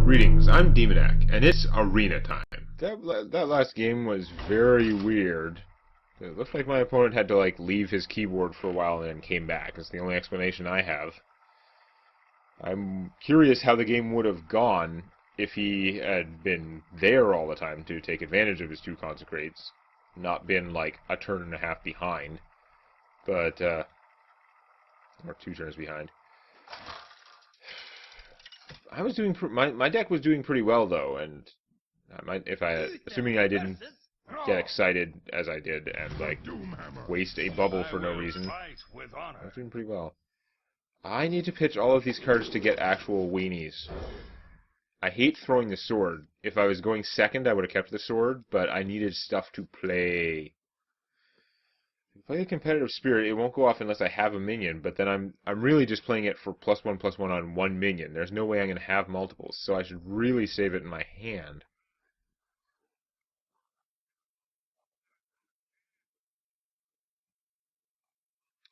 Greetings, I'm Demonac, and it's arena time. That last game was very weird. It looked like my opponent had to, leave his keyboard for a while and then came back. That's the only explanation I have. I'm curious how the game would have gone if he had been there all the time to take advantage of his two Consecrates, not been, a turn and a half behind. But, or 2 turns behind. I was doing my deck was doing pretty well though, and assuming I didn't get excited as I did and waste a bubble for no reason, I was doing pretty well. I need to pitch all of these cards to get actual weenies. I hate throwing the sword. If I was going second, I would have kept the sword, but I needed stuff to play. If I play a competitive spirit, it won't go off unless I have a minion, but then I'm really just playing it for +1/+1 on one minion. There's no way I'm going to have multiples, so I should really save it in my hand.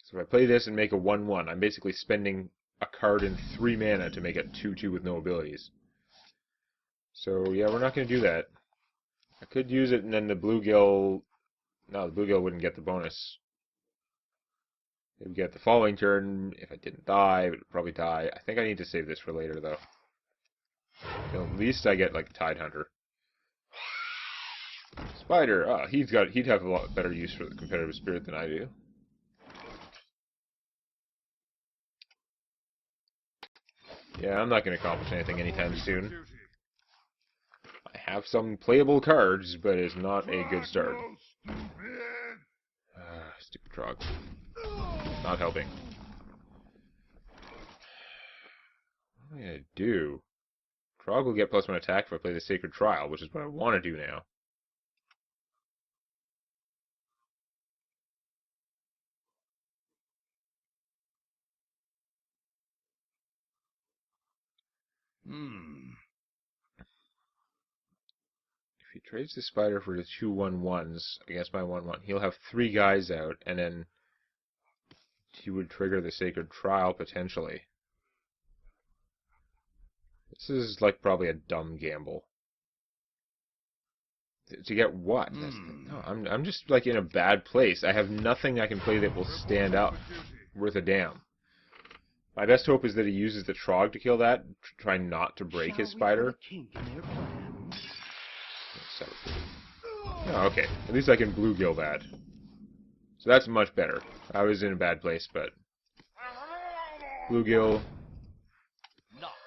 So if I play this and make a 1/1, I'm basically spending a card in 3 mana to make it 2/2 with no abilities. So yeah, we're not going to do that. I could use it and then the bluegill... No, the bluegill wouldn't get the bonus. It would get the following turn. If I didn't die, it would probably die. I think I need to save this for later, though. At least I get, Tide Hunter. Spider! He'd have a lot better use for the competitive spirit than I do. Yeah, I'm not going to accomplish anything anytime soon. I have some playable cards, but it's not a good start. Stupid Trog. Not helping. What am I going to do? Trog will get +1 attack if I play the Sacred Trial, which is what I want to do now. If he trades the Spider for the 2 1/1s against my 1/1, he'll have 3 guys out, and then he would trigger the Sacred Trial, potentially. This is, probably a dumb gamble. To get what? No, I'm just, in a bad place. I have nothing I can play that will stand up worth a damn. My best hope is that he uses the Trog to kill that, try not to break his Spider. Oh, okay. At least I can bluegill that. So that's much better. I was in a bad place, but... Bluegill.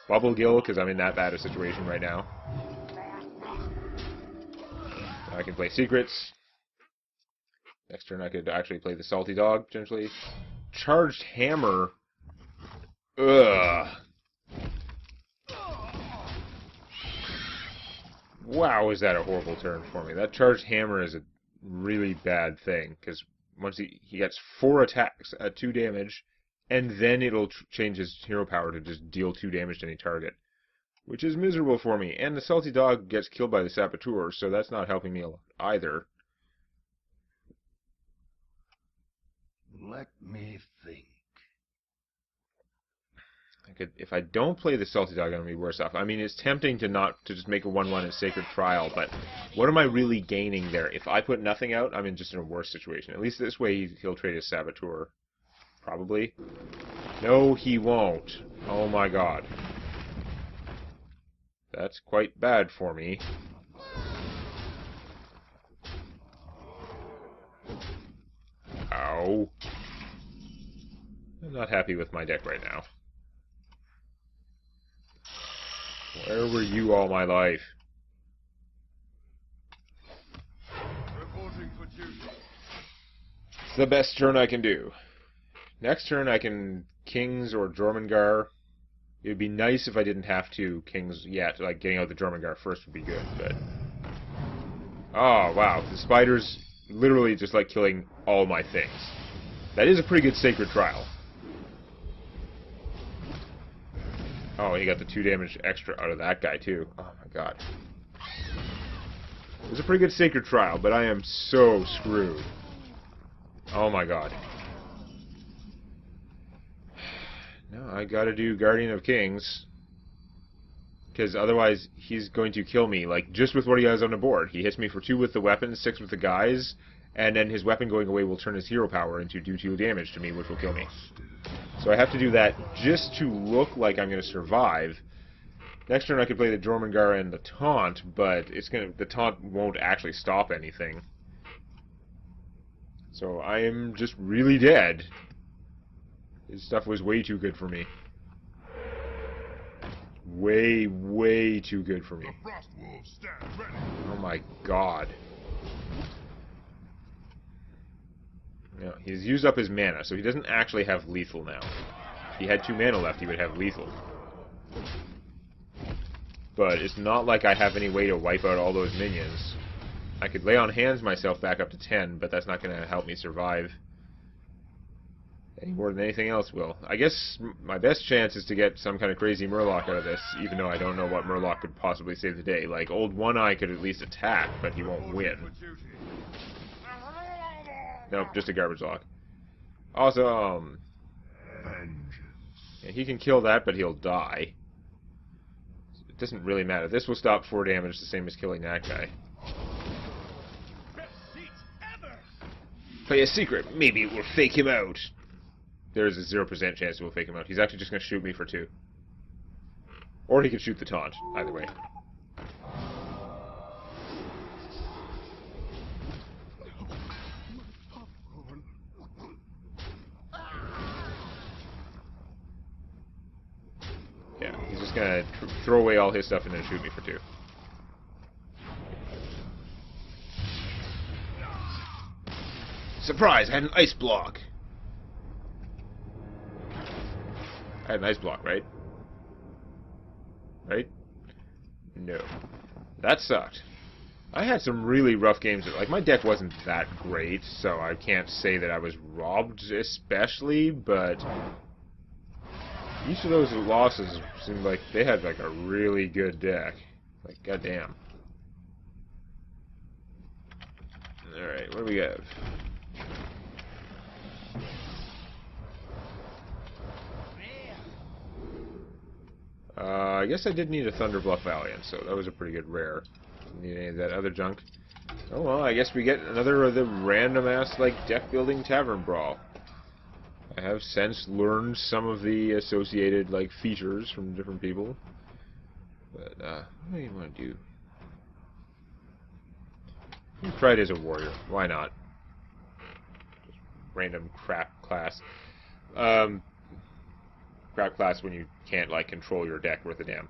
Bubblegill, because I'm in that bad a situation right now. I can play Secrets. Next turn I could actually play the Salty Dog, potentially. Charged Hammer. Ugh. Wow, is that a horrible turn for me. That Charged Hammer is a really bad thing, because once he gets 4 attacks at 2 damage, and then it'll change his hero power to just deal 2 damage to any target, which is miserable for me. And the Salty Dog gets killed by the Saboteur, so that's not helping me either. Let me think. If I don't play the Salty Dog, I'm going to be worse off. I mean, it's tempting to just make a 1/1 in Sacred Trial, but what am I really gaining there? If I put nothing out, I'm just in a worse situation. At least this way he'll trade his Saboteur. Probably. No, he won't. Oh my god. That's quite bad for me. Ow. I'm not happy with my deck right now. Where were you all my life? It's the best turn I can do. Next turn I can Kings or Jormungandr. It would be nice if I didn't have to Kings yet. Getting out the Jormungandr first would be good, but... Oh, wow. The Spider's literally just killing all my things. That is a pretty good Sacred Trial. Oh, he got the 2 damage extra out of that guy, too. Oh, my god. It was a pretty good Sacred Trial, but I am so screwed. Oh, my god. No, I gotta do Guardian of Kings. Because otherwise, he's going to kill me, like, just with what he has on the board. He hits me for 2 with the weapon, 6 with the guys, and then his weapon going away will turn his hero power into do 2 damage to me, which will kill me. So I have to do that just to look like I'm going to survive. Next turn I could play the Jormungandr and the Taunt, but the Taunt won't actually stop anything. So I am just really dead. His stuff was way too good for me. Way, way too good for me. Oh my god. No, he's used up his mana, so he doesn't actually have lethal now. If he had 2 mana left, he would have lethal. But it's not like I have any way to wipe out all those minions. I could lay on hands myself back up to 10, but that's not going to help me survive any more than anything else will. I guess my best chance is to get some kind of crazy Murloc out of this, even though I don't know what Murloc could possibly save the day. Like, old One Eye could at least attack, but he won't win. Nope, just a garbage lock. Awesome! Yeah, he can kill that, but he'll die. It doesn't really matter. This will stop 4 damage, the same as killing that guy. Play a secret. Maybe it will fake him out. There's a 0% chance it will fake him out. He's actually just going to shoot me for 2. Or he could shoot the taunt. Either way. Yeah, he's just going to throw away all his stuff and then shoot me for 2. Surprise! I had an ice block! I had an ice block, right? Right? No. That sucked. I had some really rough games. Like, my deck wasn't that great, so I can't say that I was robbed especially, but each of those losses seemed like they had, like, a really good deck. Like, goddamn. Alright, what do we have? I guess I did need a Thunderbluff Valiant, so that was a pretty good rare. Didn't need any of that other junk. Oh well, I guess we get another of the random-ass, like, deck-building tavern brawl. I have since learned some of the associated, like, features from different people. But, what do you want to do? Pride as a warrior. Why not? Just random crap class. Crap class when you can't, like, control your deck worth a damn.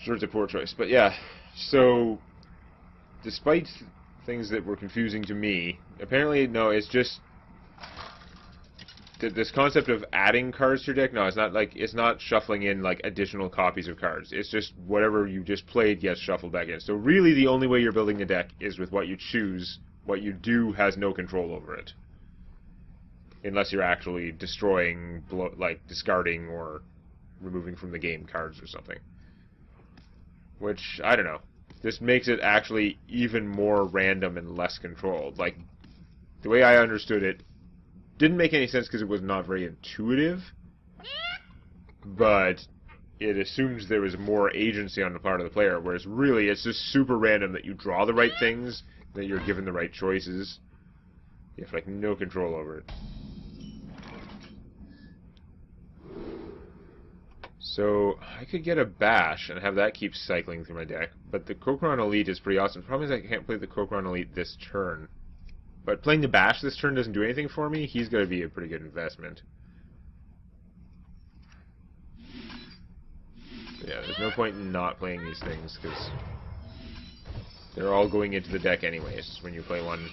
Sure, it's a poor choice. But yeah, so despite things that were confusing to me, apparently, no, it's just this concept of adding cards to your deck. No, it's not like, it's not shuffling in, like, additional copies of cards. It's just whatever you just played gets shuffled back in. So really the only way you're building the deck is with what you choose. What you do has no control over it. Unless you're actually destroying, like, discarding or removing from the game cards or something. Which, I don't know. This makes it actually even more random and less controlled. Like, the way I understood it didn't make any sense because it was not very intuitive. But it assumes there was more agency on the part of the player, whereas really it's just super random that you draw the right things, that you're given the right choices. You have, like, no control over it. So, I could get a Bash and have that keep cycling through my deck, but the Kokron Elite is pretty awesome. The problem is I can't play the Kokron Elite this turn. But playing the Bash this turn doesn't do anything for me. He's going to be a pretty good investment. So yeah, there's no point in not playing these things, because they're all going into the deck anyways when you play one.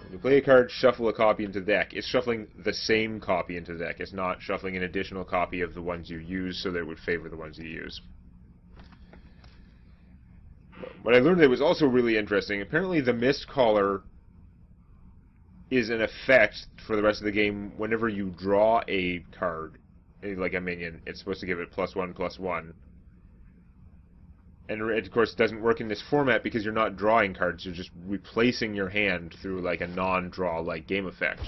When you play a card, shuffle a copy into the deck. It's shuffling the same copy into the deck. It's not shuffling an additional copy of the ones you use so that it would favor the ones you use. What I learned that was also really interesting, apparently the Mist Caller is an effect for the rest of the game whenever you draw a card, like a minion. It's supposed to give it +1/+1. And it, of course, doesn't work in this format because you're not drawing cards. You're just replacing your hand through, like, a non-draw, like, game effect.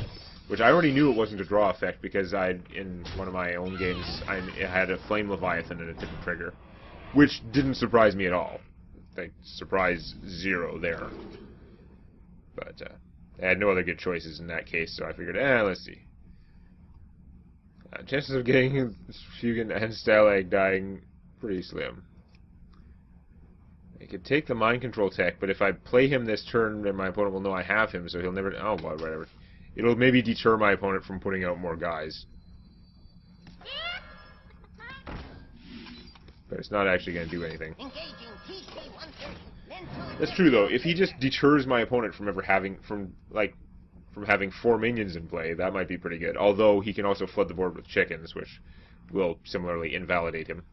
which I already knew it wasn't a draw effect because in one of my own games, I had a Flame Leviathan and a different trigger, which didn't surprise me at all. Like, surprise 0 there. But I had no other good choices in that case, so I figured, let's see. Chances of getting Fugan and Stalag dying, pretty slim. I could take the mind control tech, but if I play him this turn, then my opponent will know I have him, so he'll never... Oh, well, whatever. It'll maybe deter my opponent from putting out more guys. But it's not actually going to do anything. That's true, though. If he just deters my opponent from ever having... From having 4 minions in play, that might be pretty good. Although, he can also flood the board with chickens, which will similarly invalidate him.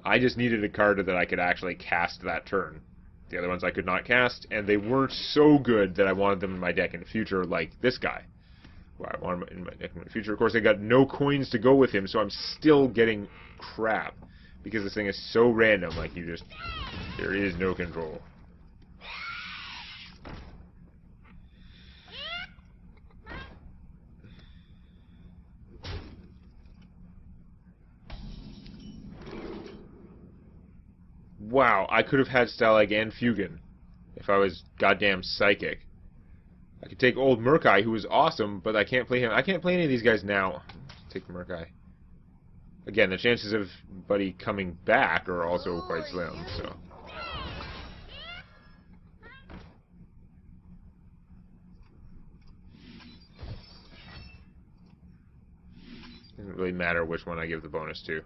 I just needed a card that I could actually cast that turn. The other ones I could not cast, and they weren't so good that I wanted them in my deck in the future, like this guy. Well, I want him in my deck in the future. Of course, I got no coins to go with him, so I'm still getting crap. Because this thing is so random, like you just... There is no control. Wow, I could have had Stalag and Fugan if I was goddamn psychic. I could take old Murkai, who was awesome, but I can't play him. I can't play any of these guys now. Take Murkai. Again, the chances of Buddy coming back are also quite slim, so... Doesn't really matter which one I give the bonus to.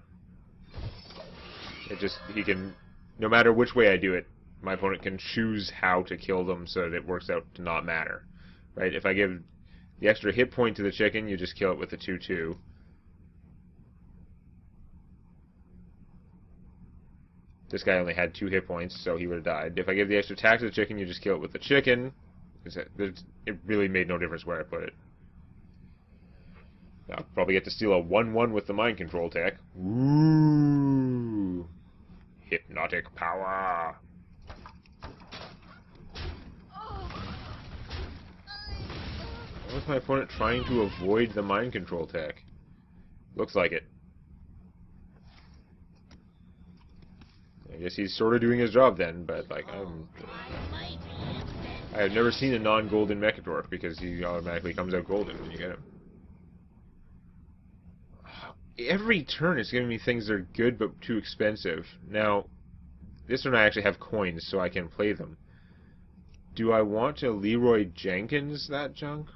It just, he can... No matter which way I do it, my opponent can choose how to kill them so that it works out to not matter. Right? If I give the extra hit point to the chicken, you just kill it with the 2/2. This guy only had 2 hit points, so he would have died. If I give the extra attack to the chicken, you just kill it with the chicken. It really made no difference where I put it. I'll probably get to steal a 1/1 with the mind control tech. Ooh. Hypnotic power. Why was my opponent trying to avoid the mind control tech? Looks like it. I guess he's sort of doing his job then, but like I have never seen a non-golden Mechadork because he automatically comes out golden when you get him. Every turn it's giving me things that are good but too expensive. Now, this one I actually have coins so I can play them. Do I want to Leroy Jenkins that junk?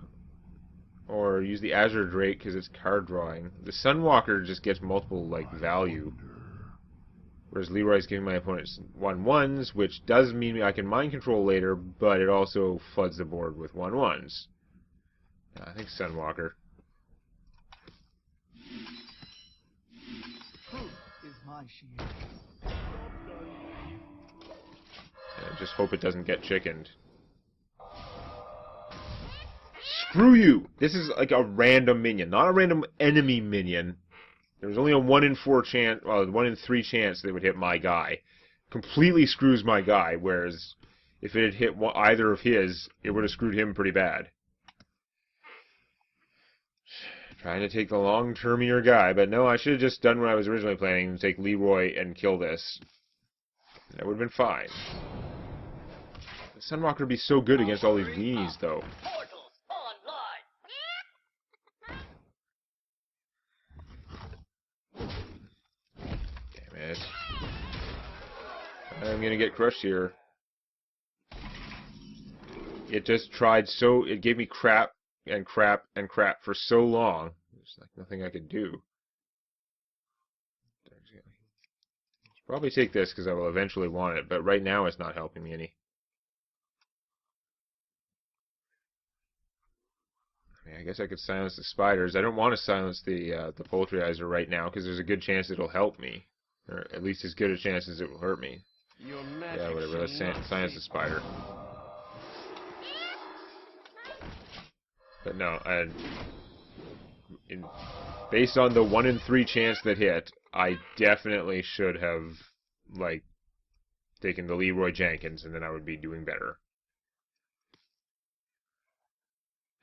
Or use the Azure Drake because it's card drawing? The Sunwalker just gets multiple, like, value. Whereas Leroy's giving my opponents 1/1s, which does mean I can mind control later, but it also floods the board with 1/1s. I think Sunwalker. My shield. I just hope it doesn't get chickened. Screw you! This is like a random minion, not a random enemy minion. There was only a 1 in 4 chance, well, 1 in 3 chance they would hit my guy. Completely screws my guy, whereas if it had hit either of his, it would have screwed him pretty bad. Trying to take the long-termier guy, but no, I should have just done what I was originally planning, and take Leroy and kill this. That would have been fine. The Sunwalker would be so good against all these weenies, though. Damn it. I'm gonna get crushed here. It just tried so... It gave me crap and crap and crap for so long. There's like nothing I could do. Probably take this because I will eventually want it, but right now it's not helping me any. I mean, I guess I could silence the spiders. I don't want to silence the poultryizer right now because there's a good chance it'll help me, or at least as good a chance as it will hurt me. Yeah, whatever. Let's silence the spider. But no, based on the 1 in 3 chance that hit, I definitely should have, like, taken the Leroy Jenkins, and then I would be doing better.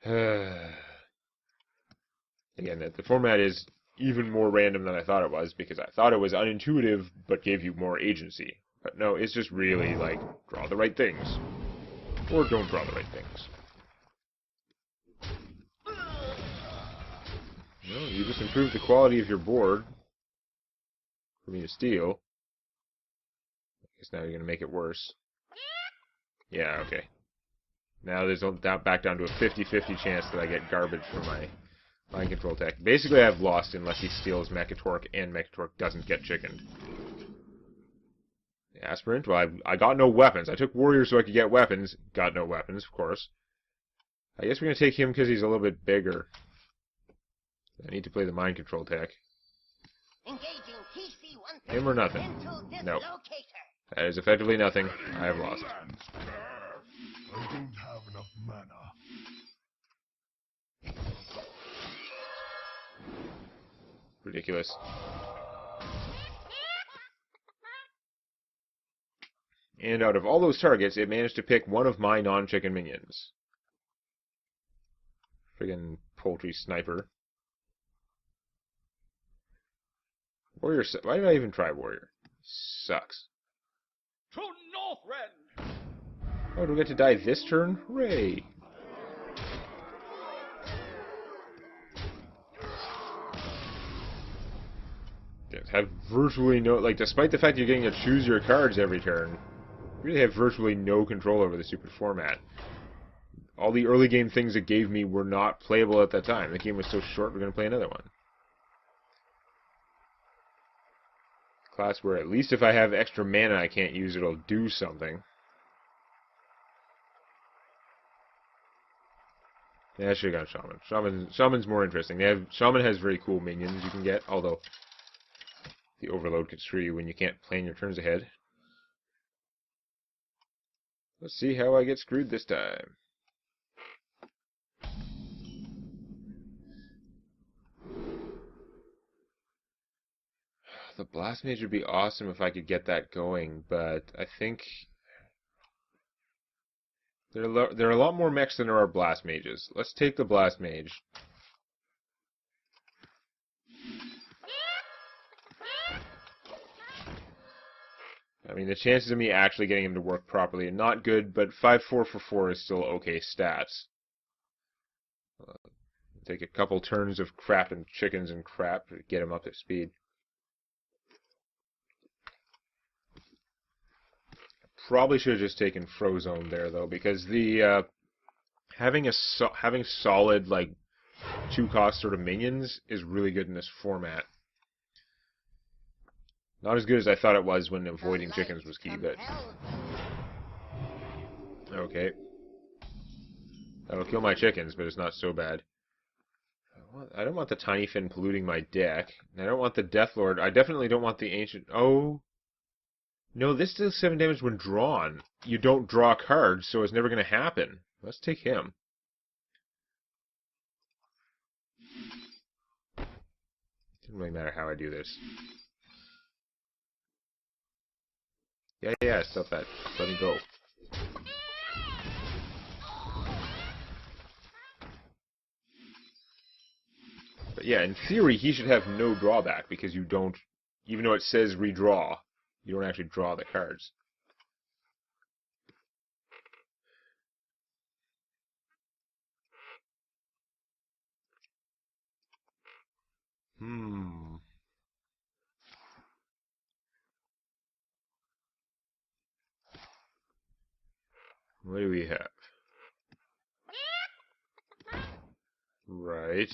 Again, the format is even more random than I thought it was, because I thought it was unintuitive, but gave you more agency. But no, it's just really, like, draw the right things. Or don't draw the right things. No, you just improved the quality of your board for me to steal. I guess now you're going to make it worse. Yeah, okay. Now there's back down to a 50-50 chance that I get garbage for my mind control tech. Basically, I've lost unless he steals Mechatorque and Mechatorque doesn't get chickened. The Aspirant? Well, I got no weapons. I took Warrior so I could get weapons. Got no weapons, of course. I guess we're going to take him because he's a little bit bigger. I need to play the mind control tech. Him or nothing. Nope. That is effectively nothing. I have lost. I don't have enough mana. Ridiculous. And out of all those targets, it managed to pick one of my non-chicken minions. Friggin' poultry sniper. Warrior. Why did I even try Warrior? Sucks. To Northrend! Oh, do we get to die this turn? Hooray! Have virtually no, like, despite the fact you're getting to choose your cards every turn, you really have virtually no control over the stupid format. All the early game things it gave me were not playable at that time. The game was so short, we're going to play another one. Class where at least if I have extra mana I can't use, it'll do something. Yeah, I should have got Shaman. Shaman's more interesting. Shaman has very cool minions you can get, although the overload could screw you when you can't plan your turns ahead. Let's see how I get screwed this time. The Blast Mage would be awesome if I could get that going, but I think there are a lot more mechs than there are Blast Mages. Let's take the Blast Mage. I mean, the chances of me actually getting him to work properly are not good, but 5-4 for 4 is still okay stats. Take a couple turns of crap and chickens and crap to get him up to speed. Probably should have just taken Frozone there, though, because the having solid, like, 2-cost sort of minions is really good in this format. Not as good as I thought it was when avoiding chickens was key, but... Okay. That'll kill my chickens, but it's not so bad. I don't want the Tiny Fin polluting my deck. I don't want the Deathlord. I definitely don't want the Ancient... Oh... No, this does 7 damage when drawn. You don't draw cards, so it's never going to happen. Let's take him. Doesn't really matter how I do this. Yeah, stop that. Let me go. But yeah, in theory, he should have no drawback, because you don't... Even though it says redraw, you don't actually draw the cards. What do we have? Right.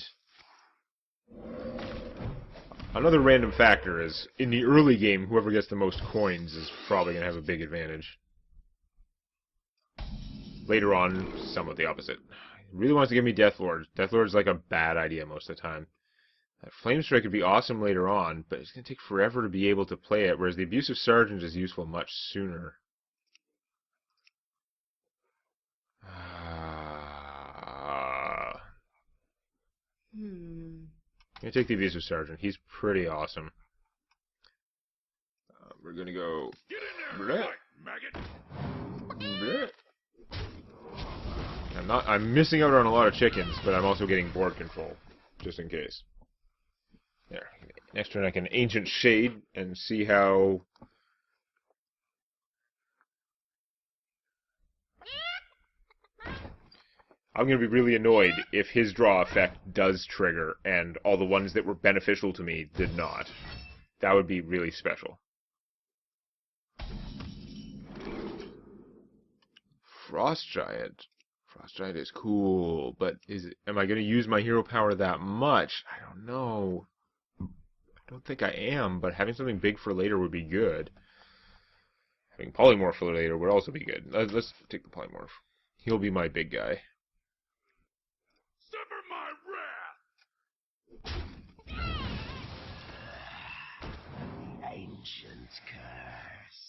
Another random factor is, in the early game, whoever gets the most coins is probably going to have a big advantage. Later on, somewhat the opposite. He really wants to give me Deathlord. Deathlord's like a bad idea most of the time. That Flame Strike could be awesome later on, but it's going to take forever to be able to play it, whereas the Abusive Sergeant is useful much sooner. I'm going to take the Abusive Sergeant. He's pretty awesome. We're going to go... Get in there, maggot! I'm I'm missing out on a lot of chickens, but I'm also getting board control, just in case. There. Next turn I can Ancient Shade and see how... I'm going to be really annoyed if his draw effect does trigger and all the ones that were beneficial to me did not. That would be really special. Frost Giant. Frost Giant is cool, but am I going to use my hero power that much? I don't know. I don't think I am, but having something big for later would be good. Having Polymorph for later would also be good. Let's take the Polymorph. He'll be my big guy. Sever my wrath! Ancient curse.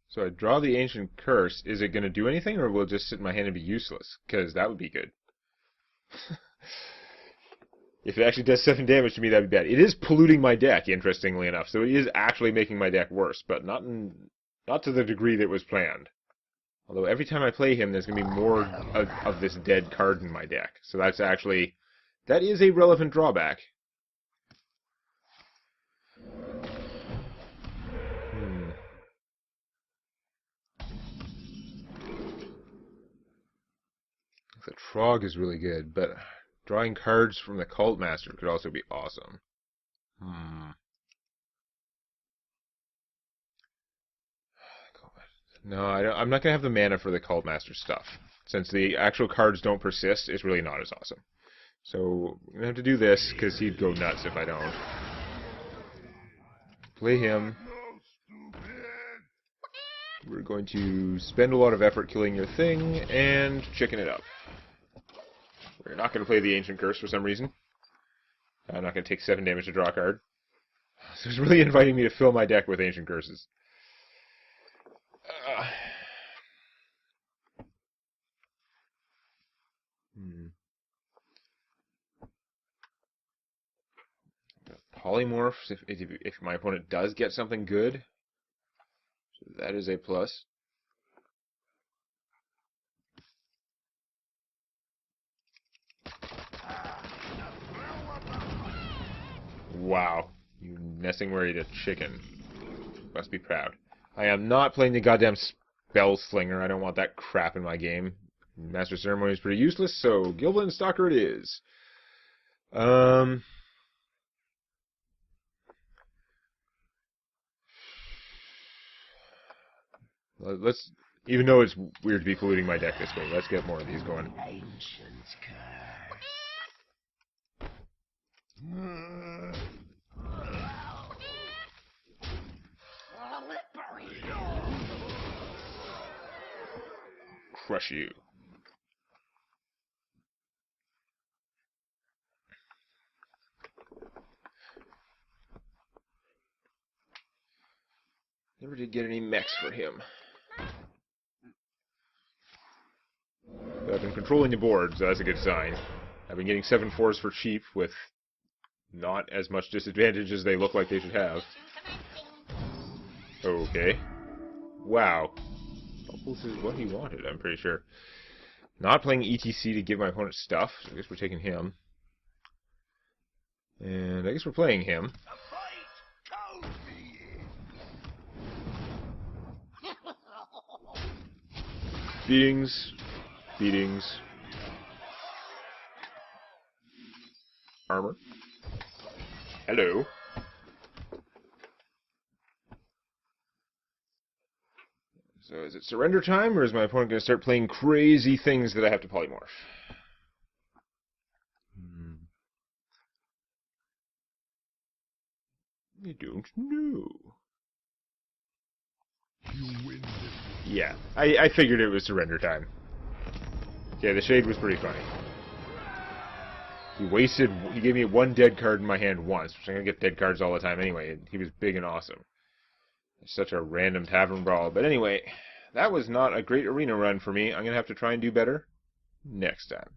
So I draw the Ancient Curse. Is it going to do anything, or will it just sit in my hand and be useless? Because that would be good. If it actually does 7 damage to me, that'd be bad. It is polluting my deck, interestingly enough, so it is actually making my deck worse, but not to the degree that was planned. Although every time I play him, there's going to be more of this dead card in my deck. So that is a relevant drawback. The Trog is really good, but drawing cards from the Cult Master could also be awesome. No, I'm not going to have the mana for the Cult Master stuff. Since the actual cards don't persist, it's really not as awesome. So, I'm going to have to do this, because he'd go nuts if I don't. Play him. We're going to spend a lot of effort killing your thing, and chicken it up. We're not going to play the Ancient Curse for some reason. I'm not going to take 7 damage to draw a card. So it's really inviting me to fill my deck with Ancient Curses. Polymorphs, if my opponent does get something good, so that is a plus. Wow, you messing worried a chicken. Must be proud. I am not playing the goddamn Spell Slinger. I don't want that crap in my game. Master Ceremony is pretty useless, so Gilblin Stalker it is. Let's, even though it's weird to be polluting my deck this way, let's get more of these going. Ancient curse. Crush you. Never did get any mechs for him. But I've been controlling the board, so that's a good sign. I've been getting 7/4s for cheap with not as much disadvantage as they look like they should have. Okay. Wow. Bubbles is what he wanted, I'm pretty sure. Not playing ETC to give my opponent stuff, so I guess we're taking him. And I guess we're playing him. Beatings. Beatings. Armor. Hello. So is it surrender time, or is my opponent going to start playing crazy things that I have to polymorph? I don't know. You win this. Yeah, I figured it was surrender time. Okay, the Shade was pretty funny. He gave me 1 dead card in my hand once, which I'm going to get dead cards all the time anyway. He was big and awesome. It's such a random tavern brawl. But anyway, that was not a great arena run for me. I'm going to have to try and do better next time.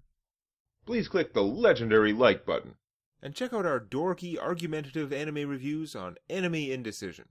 Please click the legendary like button. And check out our dorky, argumentative anime reviews on Anime Indecision.